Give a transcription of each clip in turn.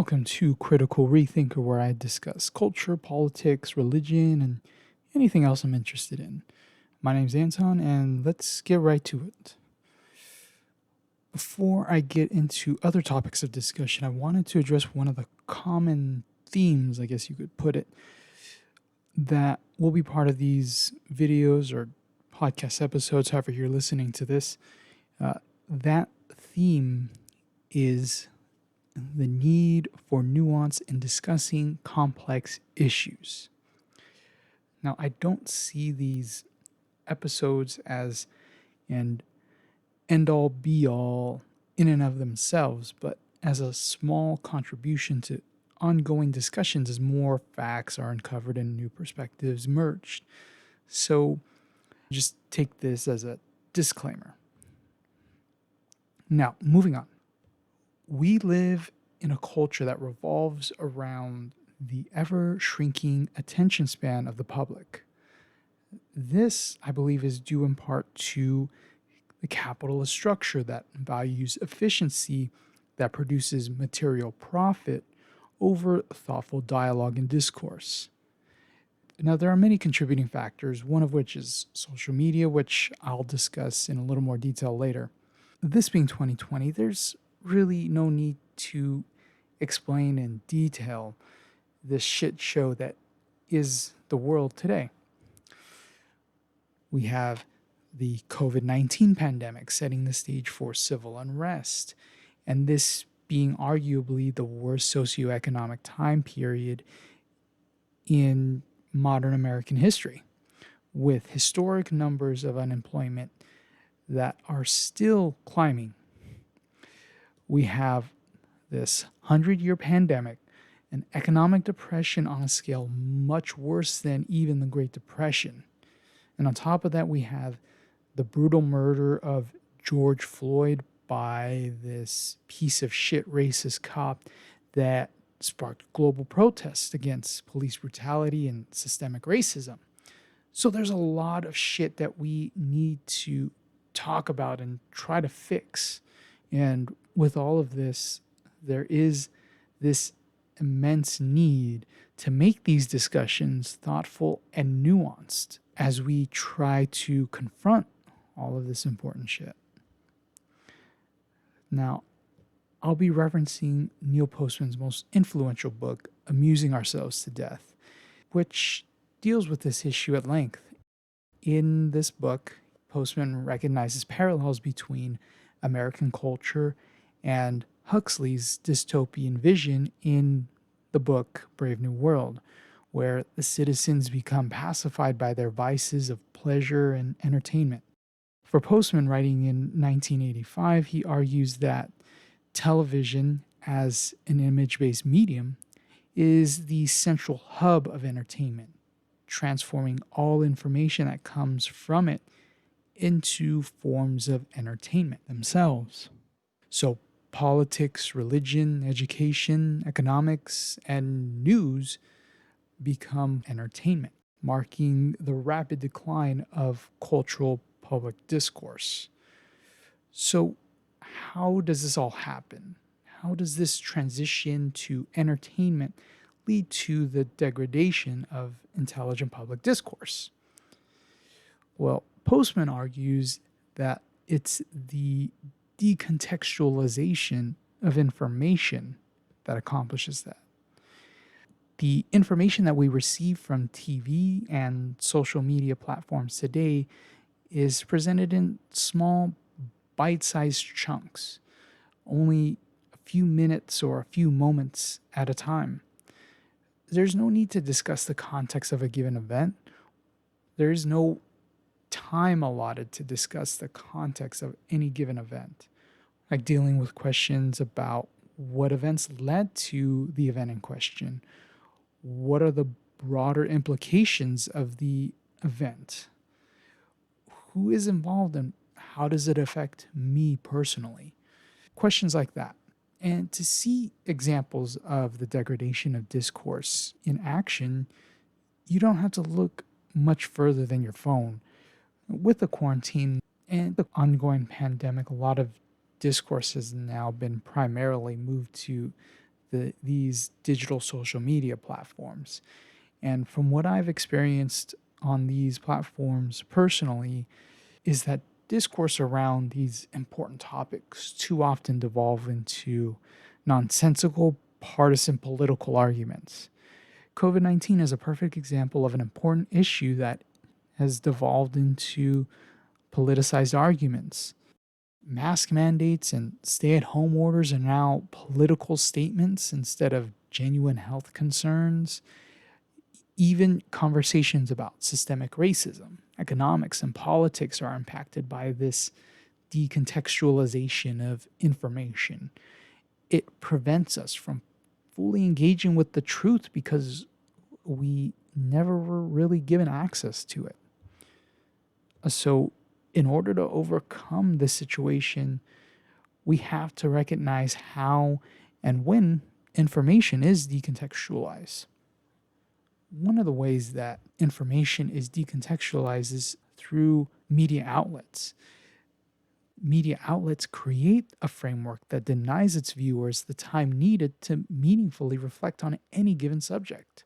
welcome to Critical Rethinker, where I discuss culture, politics, religion, and anything else I'm interested in. My name's Anton, and let's get right to it. Before I get into other topics of discussion, I wanted to address one of the common themes, I guess you could put it, that will be part of these videos or podcast episodes, however you're listening to this. That theme is the need for nuance in discussing complex issues. Now, I don't see these episodes as an end all be all in and of themselves, but as a small contribution to ongoing discussions as more facts are uncovered and new perspectives merged. So just take this as a disclaimer. Now, moving on. We live in a culture that revolves around the ever-shrinking attention span of the public. This, I believe, is due in part to the capitalist structure that values efficiency, that produces material profit over thoughtful dialogue and discourse. Now, there are many contributing factors, one of which is social media, which I'll discuss in a little more detail later. This being 2020, there's really no need to explain in detail this shit show that is the world today. We have the COVID-19 pandemic setting the stage for civil unrest, and this being arguably the worst socioeconomic time period in modern American history, with historic numbers of unemployment that are still climbing. We have this 100-year pandemic, an economic depression on a scale much worse than even the Great Depression. And on top of that, we have the brutal murder of George Floyd by this piece of shit racist cop that sparked global protests against police brutality and systemic racism. So there's a lot of shit that we need to talk about and try to fix. And with all of this, there is this immense need to make these discussions thoughtful and nuanced as we try to confront all of this important shit. Now, I'll be referencing Neil Postman's most influential book, Amusing Ourselves to Death, which deals with this issue at length. In this book, Postman recognizes parallels between American culture and Huxley's dystopian vision in the book Brave New World, where the citizens become pacified by their vices of pleasure and entertainment. For Postman, writing in 1985, he argues that television, as an image-based medium, is the central hub of entertainment, transforming all information that comes from it into forms of entertainment themselves. So politics, religion, education, economics, and news become entertainment, marking the rapid decline of cultural public discourse. So how does this all happen? How does this transition to entertainment lead to the degradation of intelligent public discourse? Well, Postman argues that it's the decontextualization of information that accomplishes that. The information that we receive from TV and social media platforms today is presented in small, bite-sized chunks, only a few minutes or a few moments at a time. There's no need to discuss the context of a given event. There is no time allotted to discuss the context of any given event, like dealing with questions about what events led to the event in question. What are the broader implications of the event? Who is involved and how does it affect me personally? Questions like that. And to see examples of the degradation of discourse in action, you don't have to look much further than your phone. With the quarantine and the ongoing pandemic, a lot of discourse has now been primarily moved to these digital social media platforms. And from what I've experienced on these platforms personally, is that discourse around these important topics too often devolve into nonsensical, partisan political arguments. COVID 19 is a perfect example of an important issue that has devolved into politicized arguments. Mask mandates and stay at home orders are now political statements instead of genuine health concerns. Even conversations about systemic racism, economics, and politics are impacted by this decontextualization of information. It prevents us from fully engaging with the truth because we never were really given access to it. So, in order to overcome this situation, we have to recognize how and when information is decontextualized. One of the ways that information is decontextualized is through media outlets. Media outlets create a framework that denies its viewers the time needed to meaningfully reflect on any given subject.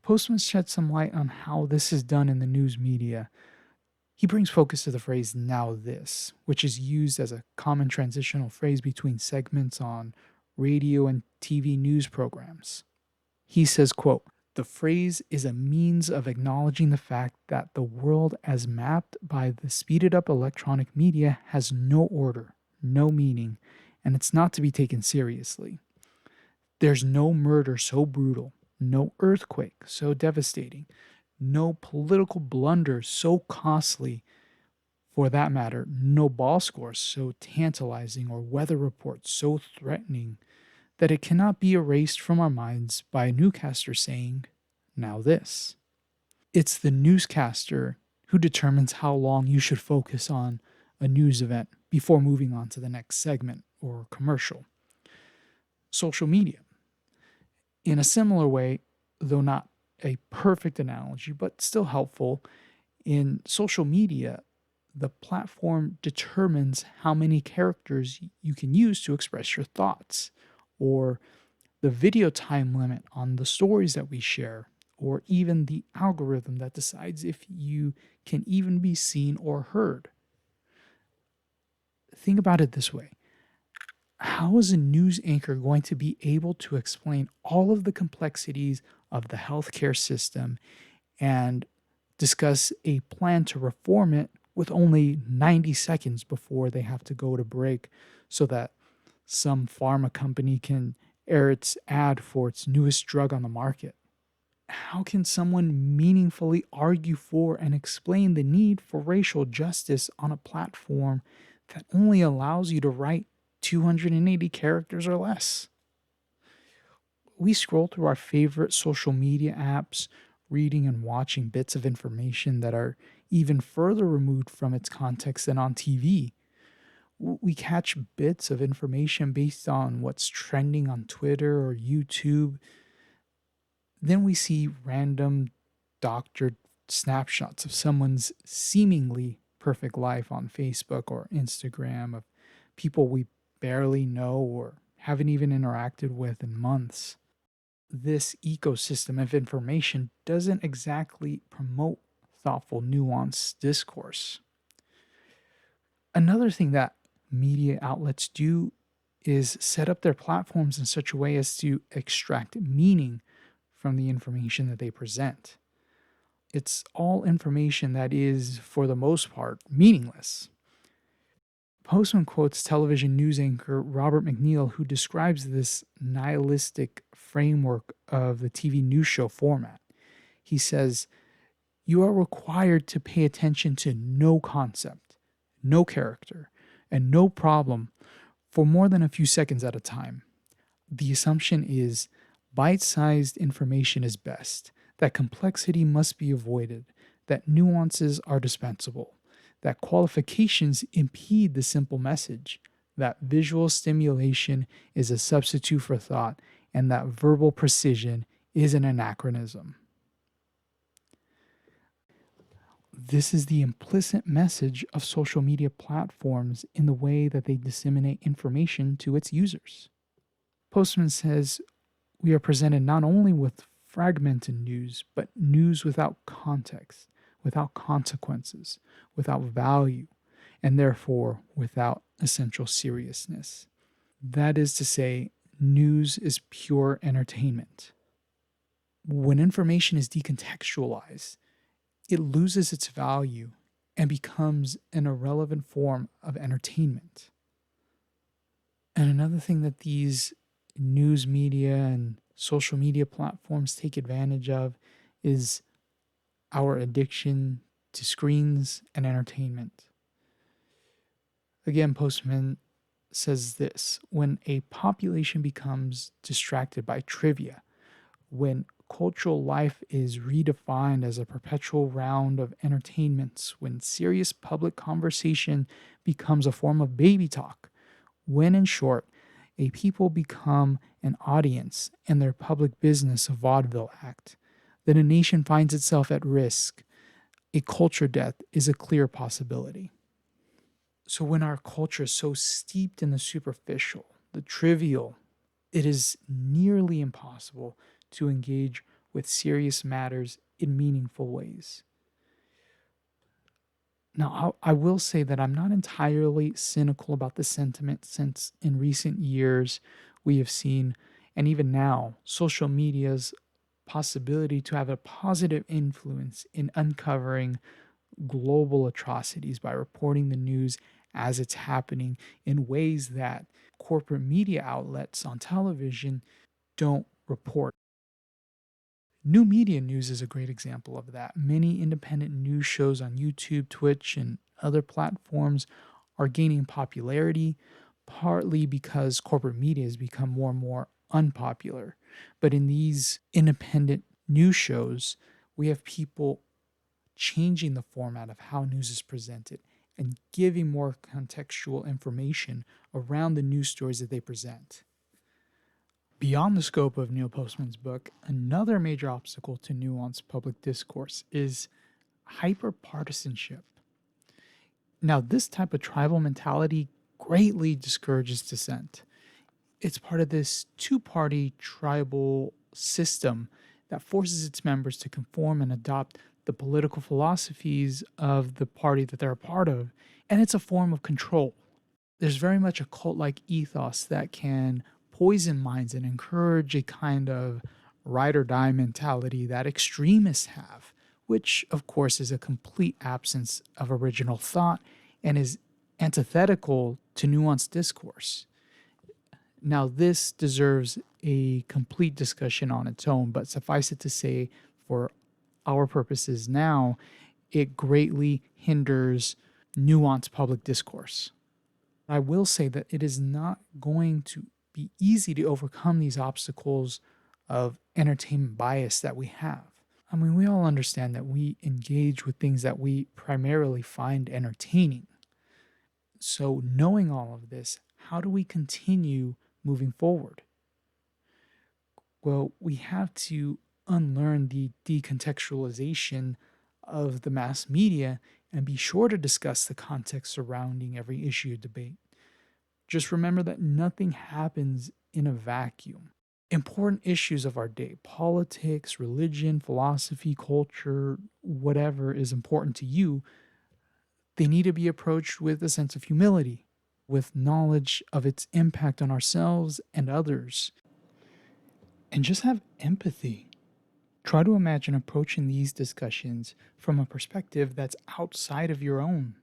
Postman sheds some light on how this is done in the news media. He brings focus to the phrase "now this," which is used as a common transitional phrase between segments on radio and TV news programs. He says, quote, "The phrase is a means of acknowledging the fact that the world as mapped by the speeded up electronic media has no order, no meaning, and it's not to be taken seriously. There's no murder so brutal, no earthquake so devastating, no political blunder so costly, for that matter, no ball score so tantalizing or weather report so threatening that it cannot be erased from our minds by a newscaster saying, 'Now this.' It's the newscaster who determines how long you should focus on a news event before moving on to the next segment or commercial." Social media. In a similar way, though not a perfect analogy, but still helpful, in social media, the platform determines how many characters you can use to express your thoughts, or the video time limit on the stories that we share, or even the algorithm that decides if you can even be seen or heard. Think about it this way: how is a news anchor going to be able to explain all of the complexities of the healthcare system and discuss a plan to reform it with only 90 seconds before they have to go to break so that some pharma company can air its ad for its newest drug on the market? How can someone meaningfully argue for and explain the need for racial justice on a platform that only allows you to write 280 characters or less? We scroll through our favorite social media apps, reading and watching bits of information that are even further removed from its context than on TV. We catch bits of information based on what's trending on Twitter or YouTube. Then we see random doctored snapshots of someone's seemingly perfect life on Facebook or Instagram of people we barely know or haven't even interacted with in months. This ecosystem of information doesn't exactly promote thoughtful, nuanced discourse. Another thing that media outlets do is set up their platforms in such a way as to extract meaning from the information that they present. It's all information that is, for the most part, meaningless. Postman quotes television news anchor Robert McNeil, who describes this nihilistic framework of the TV news show format. He says, "You are required to pay attention to no concept, no character, and no problem for more than a few seconds at a time. The assumption is bite sized information is best, that complexity must be avoided, that nuances are dispensable, that qualifications impede the simple message, that visual stimulation is a substitute for thought, and that verbal precision is an anachronism." This is the implicit message of social media platforms in the way that they disseminate information to its users. Postman says we are presented not only with fragmented news, but news without context, without consequences, without value, and therefore without essential seriousness. That is to say, news is pure entertainment. When information is decontextualized, it loses its value and becomes an irrelevant form of entertainment. And another thing that these news media and social media platforms take advantage of is our addiction to screens and entertainment. Again, Postman says this: when a population becomes distracted by trivia, when cultural life is redefined as a perpetual round of entertainments, when serious public conversation becomes a form of baby talk, when, in short, a people become an audience and their public business a vaudeville act, then a nation finds itself at risk. A culture death is a clear possibility. So, when our culture is so steeped in the superficial, the trivial, it is nearly impossible to engage with serious matters in meaningful ways. Now, I will say that I'm not entirely cynical about this sentiment, since in recent years we have seen, and even now, social media's possibility to have a positive influence in uncovering global atrocities by reporting the news as it's happening in ways that corporate media outlets on television don't report. New media news is a great example of that. Many independent news shows on YouTube, Twitch, and other platforms are gaining popularity, partly because corporate media has become more and more unpopular. But in these independent news shows, we have people changing the format of how news is presented and giving more contextual information around the news stories that they present. Beyond the scope of Neil Postman's book, another major obstacle to nuanced public discourse is hyperpartisanship. Now, this type of tribal mentality greatly discourages dissent. It's part of this two-party tribal system that forces its members to conform and adopt the political philosophies of the party that they're a part of, and it's a form of control. There's very much a cult-like ethos that can poison minds and encourage a kind of ride or die mentality that extremists have, which of course is a complete absence of original thought and is antithetical to nuanced discourse. Now, this deserves a complete discussion on its own, but suffice it to say, for our purposes now, it greatly hinders nuanced public discourse. I will say that it is not going to be easy to overcome these obstacles of entertainment bias that we have. I mean, we all understand that we engage with things that we primarily find entertaining. So, knowing all of this, how do we continue moving forward? Well, we have to unlearn the decontextualization of the mass media and be sure to discuss the context surrounding every issue of debate. Just remember that nothing happens in a vacuum. Important issues of our day, politics, religion, philosophy, culture, whatever is important to you, they need to be approached with a sense of humility, with knowledge of its impact on ourselves and others, and just have empathy. Try to imagine approaching these discussions from a perspective that's outside of your own.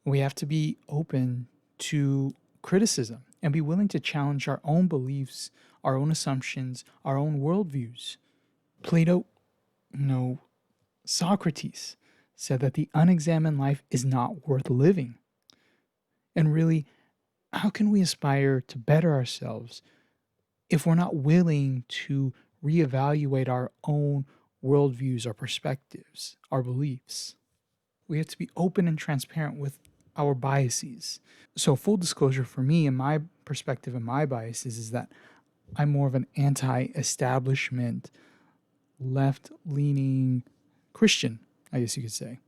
We have to be open to criticism and be willing to challenge our own beliefs, our own assumptions, our own worldviews. Plato, no, Socrates said that the unexamined life is not worth living. And really, how can we aspire to better ourselves if we're not willing to reevaluate our own worldviews, our perspectives, our beliefs? We have to be open and transparent with our biases. So, full disclosure for me and my perspective and my biases is that I'm more of an anti establishment, left leaning Christian, I guess you could say.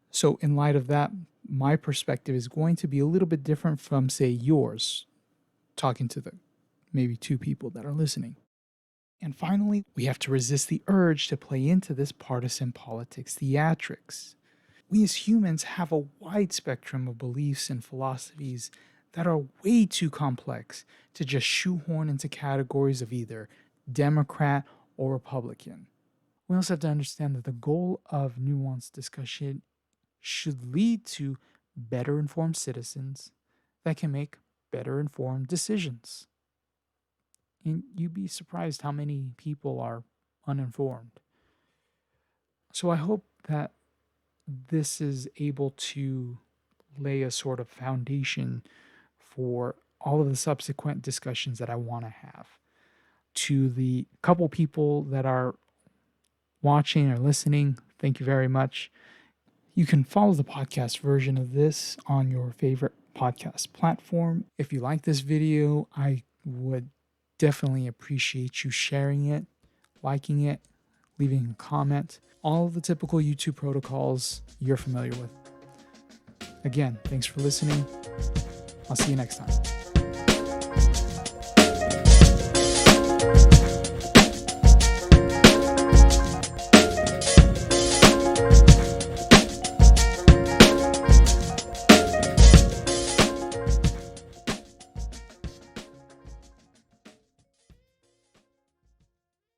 So, in light of that, my perspective is going to be a little bit different from, say, yours, talking to the maybe two people that are listening. And finally, we have to resist the urge to play into this partisan politics theatrics. We as humans have a wide spectrum of beliefs and philosophies that are way too complex to just shoehorn into categories of either Democrat or Republican. We also have to understand that the goal of nuanced discussion should lead to better informed citizens that can make better informed decisions. And you'd be surprised how many people are uninformed. So I hope that this is able to lay a sort of foundation for all of the subsequent discussions that I want to have. To the couple people that are watching or listening, thank you very much. You can follow the podcast version of this on your favorite podcast platform. If you like this video, I would definitely appreciate you sharing it, liking it, leaving a comment, all of the typical YouTube protocols you're familiar with. Again, thanks for listening. I'll see you next time.